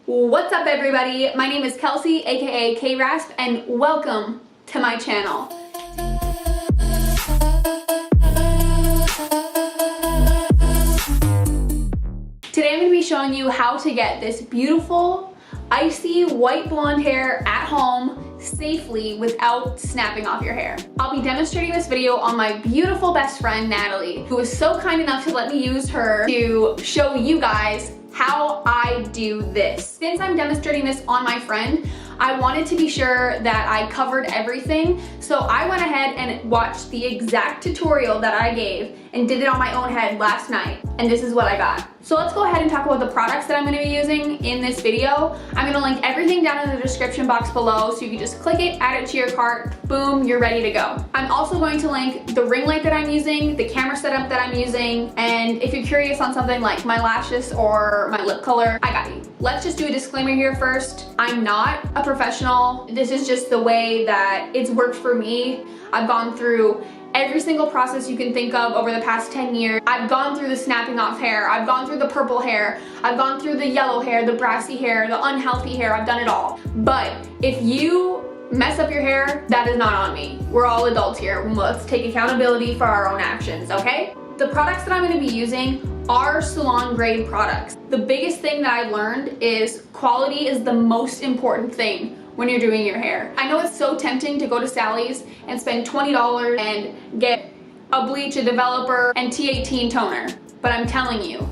What's up everybody? My name is Kelsey, aka K-Rasp, and welcome to my channel. Today I'm going to be showing you how to get this beautiful, icy white blonde hair at home safely without snapping off your hair. I'll be demonstrating this video on my beautiful best friend Natalie, who was so kind enough to let me use her to show you guys how I do this. Since I'm demonstrating this on my friend, I wanted to be sure that I covered everything, so I went ahead and watched the exact tutorial that I gave and did it on my own head last night, and this is what I got. So let's go ahead and talk about the products that I'm going to be using in this video. I'm going to link everything down in the description box below, so you can just click it, add it to your cart, boom, you're ready to go. I'm also going to link the ring light that I'm using, the camera setup that I'm using, and if you're curious on something like my lashes or my lip color, I got you. Let's just do a disclaimer here first. I'm not a professional. This is just the way that it's worked for me. I've gone through every single process you can think of over the past 10 years. I've gone through the snapping off hair. I've gone through the purple hair. I've gone through the yellow hair, the brassy hair, the unhealthy hair. I've done it all. But if you mess up your hair, that is not on me. We're all adults here. Let's take accountability for our own actions, okay? The products that I'm going to be using are salon grade products. The biggest thing that I've learned is quality is the most important thing when you're doing your hair. I know it's so tempting to go to Sally's and spend $20 and get a bleach, a developer, and T18 toner, but I'm telling you,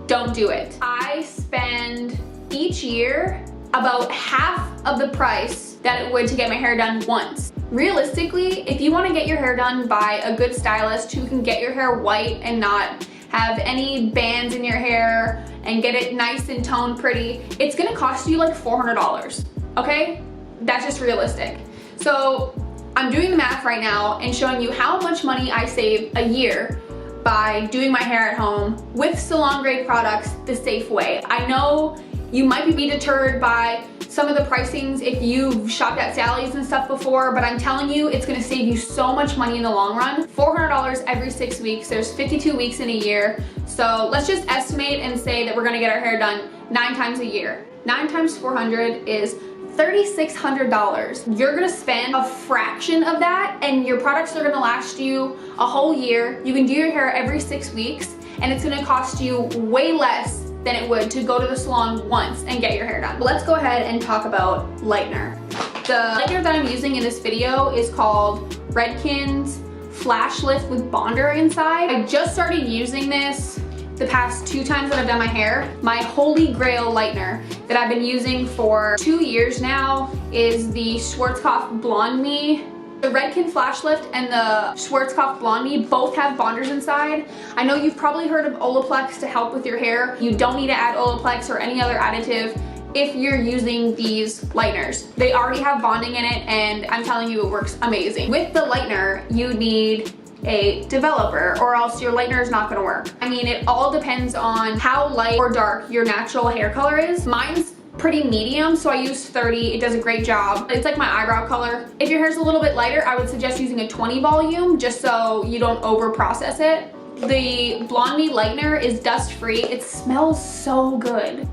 don't do it. I spend each year about half of the price that it would to get my hair done once. Realistically, if you want to get your hair done by a good stylist who can get your hair white and not have any bands in your hair and get it nice and toned pretty, it's gonna cost you like $400, okay? That's just realistic. So I'm doing the math right now and showing you how much money I save a year by doing my hair at home with salon grade products the safe way. I know you might be deterred by some of the pricings if you've shopped at Sally's and stuff before, but I'm telling you, it's gonna save you so much money in the long run. $400 every 6 weeks. There's 52 weeks in a year. So let's just estimate and say that we're gonna get our hair done 9 times a year. 9 times 400 is $3,600. You're gonna spend a fraction of that and your products are gonna last you a whole year. You can do your hair every 6 weeks and it's gonna cost you way less than it would to go to the salon once and get your hair done. But let's go ahead and talk about lightener. The lightener that I'm using in this video is called Redken's Flash Lift with Bonder inside. I just started using this the past 2 times that I've done my hair. My holy grail lightener that I've been using for 2 years now is the Schwarzkopf BLONDME. The Redken Flash Lift and the Schwarzkopf BLONDME both have bonders inside. I know you've probably heard of Olaplex to help with your hair. You don't need to add Olaplex or any other additive if you're using these lighteners. They already have bonding in it and I'm telling you it works amazing. With the lightener, you need a developer or else your lightener is not gonna work. I mean, it all depends on how light or dark your natural hair color is. Mine's pretty medium, so I use 30. It does a great job. It's like my eyebrow color. If your hair's a little bit lighter, I would suggest using a 20 volume just so you don't over process it. The BLONDME lightener is dust free. It smells so good.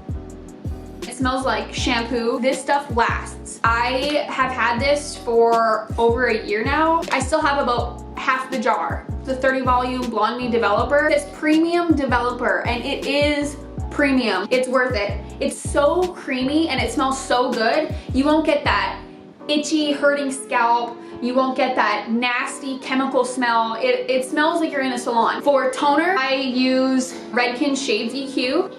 It smells like shampoo. This stuff lasts. I have had this for over a year now. I still have about half the jar. The 30 volume BLONDME developer. This premium developer, and it is premium. It's worth it. It's so creamy and it smells so good. You won't get that itchy, hurting scalp. You won't get that nasty chemical smell. It smells like you're in a salon. For toner, I use Redken Shades EQ.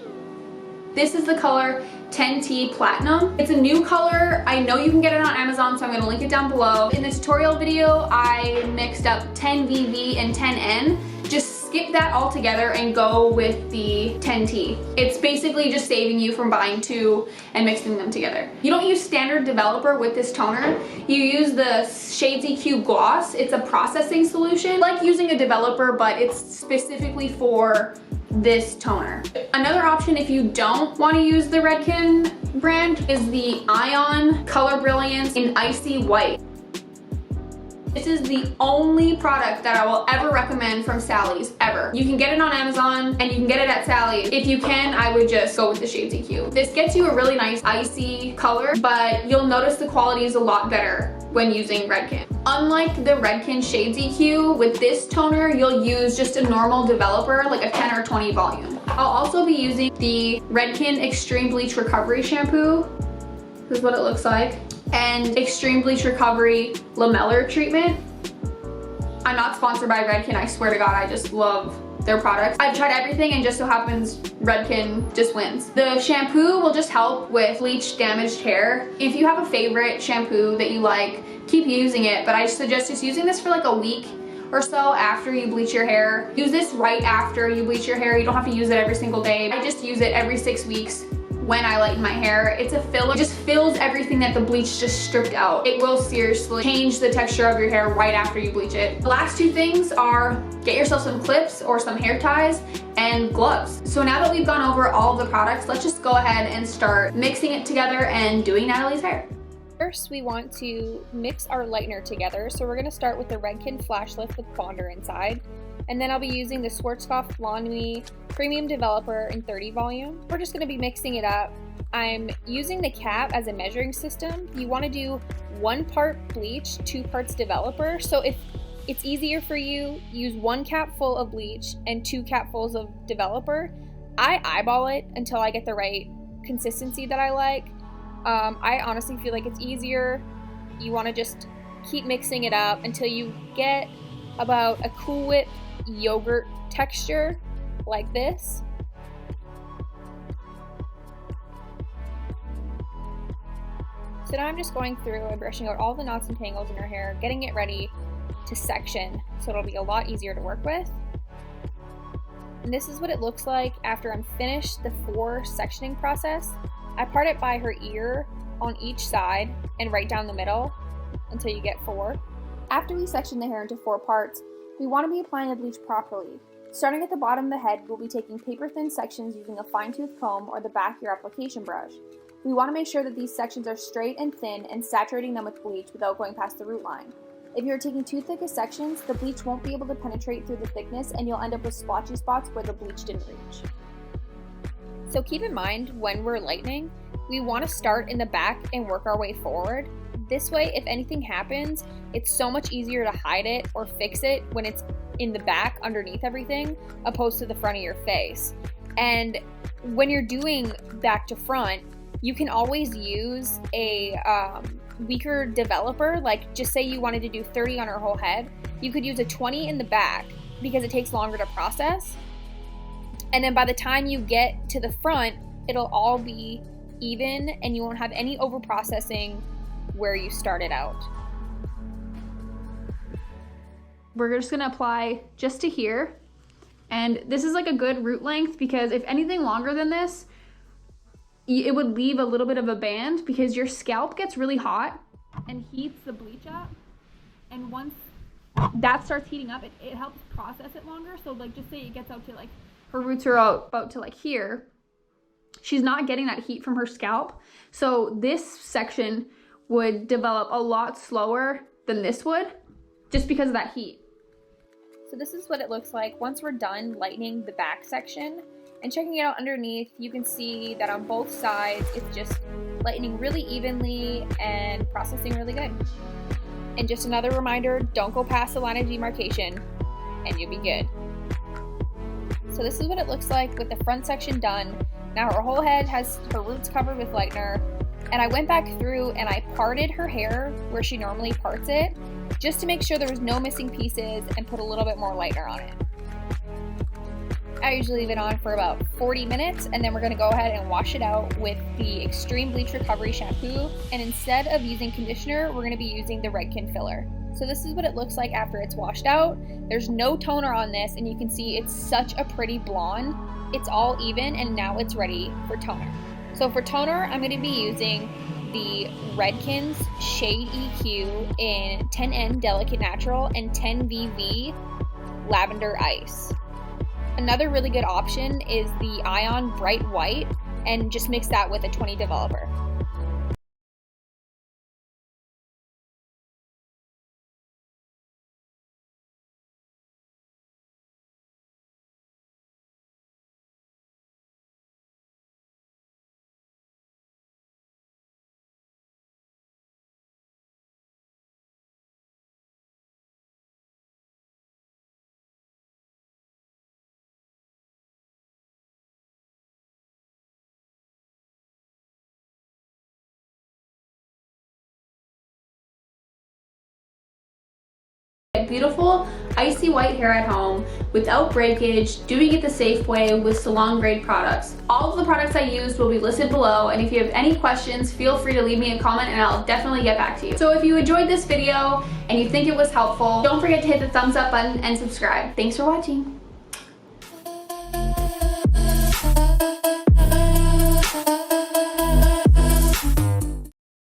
This is the color 10T Platinum. It's a new color. I know you can get it on Amazon, so I'm gonna link it down below. In the tutorial video, I mixed up 10VV and 10N. Just skip that all together and go with the 10T. It's basically just saving you from buying 2 and mixing them together. You don't use standard developer with this toner. You use the Shades EQ Gloss. It's a processing solution, like using a developer, but it's specifically for this toner. Another option if you don't want to use the Redken brand is the Ion Color Brilliance in Icy White. This is the only product that I will ever recommend from Sally's, ever. You can get it on Amazon and you can get it at Sally's. If you can, I would just go with the Shades EQ. This gets you a really nice icy color, but you'll notice the quality is a lot better when using Redken. Unlike the Redken Shades EQ, with this toner, you'll use just a normal developer, like a 10 or 20 volume. I'll also be using the Redken Extreme Bleach Recovery Shampoo. This is what it looks like. And Extreme Bleach Recovery Lamellar treatment. I'm not sponsored by Redken, I swear to God, I just love their products. I've tried everything and just so happens Redken just wins. The shampoo will just help with bleach damaged hair. If you have a favorite shampoo that you like, keep using it, but I suggest just using this for like a week or so after you bleach your hair. Use this right after you bleach your hair. You don't have to use it every single day. I just use it every 6 weeks when I lighten my hair. It's a filler. It just fills everything that the bleach just stripped out. It will seriously change the texture of your hair right after you bleach it. The last two things are get yourself some clips or some hair ties and gloves. So now that we've gone over all of the products, let's just go ahead and start mixing it together and doing Natalie's hair. First, we want to mix our lightener together. So we're gonna start with the Redken Flash Lift with Bonder inside. And then I'll be using the Schwarzkopf BLONDME Premium Developer in 30 volume. We're just gonna be mixing it up. I'm using the cap as a measuring system. You wanna do 1 part bleach, 2 parts developer. So if it's easier for you, use 1 cap full of bleach and 2 capfuls of developer. I eyeball it until I get the right consistency that I like. I honestly feel like it's easier. You wanna just keep mixing it up until you get about a Cool Whip yogurt texture like this. So now I'm just going through and brushing out all the knots and tangles in her hair, getting it ready to section so it'll be a lot easier to work with. And this is what it looks like after I'm finished the 4 sectioning process. I part it by her ear on each side and right down the middle until you get 4. After we section the hair into 4 parts, we want to be applying the bleach properly. Starting at the bottom of the head, we'll be taking paper-thin sections using a fine-tooth comb or the back of your application brush. We want to make sure that these sections are straight and thin and saturating them with bleach without going past the root line. If you're taking too thick of sections, the bleach won't be able to penetrate through the thickness and you'll end up with splotchy spots where the bleach didn't reach. So keep in mind when we're lightening, we want to start in the back and work our way forward. This way, if anything happens, it's so much easier to hide it or fix it when it's in the back underneath everything, opposed to the front of your face. And when you're doing back to front, you can always use a weaker developer. Like just say you wanted to do 30 on her whole head, you could use a 20 in the back because it takes longer to process. And then by the time you get to the front, it'll all be even and you won't have any over processing where you started out. We're just gonna apply just to here. And this is like a good root length because if anything longer than this, it would leave a little bit of a band because your scalp gets really hot and heats the bleach up. And once that starts heating up, it helps process it longer. So like just say it gets out to like, her roots are out about to like here. She's not getting that heat from her scalp. So this section would develop a lot slower than this would just because of that heat. So this is what it looks like once we're done lightening the back section. And checking it out underneath, you can see that on both sides, it's just lightening really evenly and processing really good. And just another reminder, don't go past the line of demarcation and you'll be good. So this is what it looks like with the front section done. Now her whole head has her roots covered with lightener. And I went back through and I parted her hair where she normally parts it, just to make sure there was no missing pieces and put a little bit more lightener on it. I usually leave it on for about 40 minutes and then we're gonna go ahead and wash it out with the Extreme Bleach Recovery Shampoo. And instead of using conditioner, we're gonna be using the Redken filler. So this is what it looks like after it's washed out. There's no toner on this and you can see it's such a pretty blonde. It's all even and now it's ready for toner. So for toner, I'm gonna be using the Redken's Shade EQ in 10N Delicate Natural and 10VV Lavender Ice. Another really good option is the Ion Bright White, and just mix that with a 20 developer. Beautiful icy white hair at home without breakage, doing it the safe way with salon grade products. All of the products I used will be listed below, and if you have any questions, feel free to leave me a comment and I'll definitely get back to you. So if you enjoyed this video and you think it was helpful, don't forget to hit the thumbs up button and subscribe. Thanks for watching.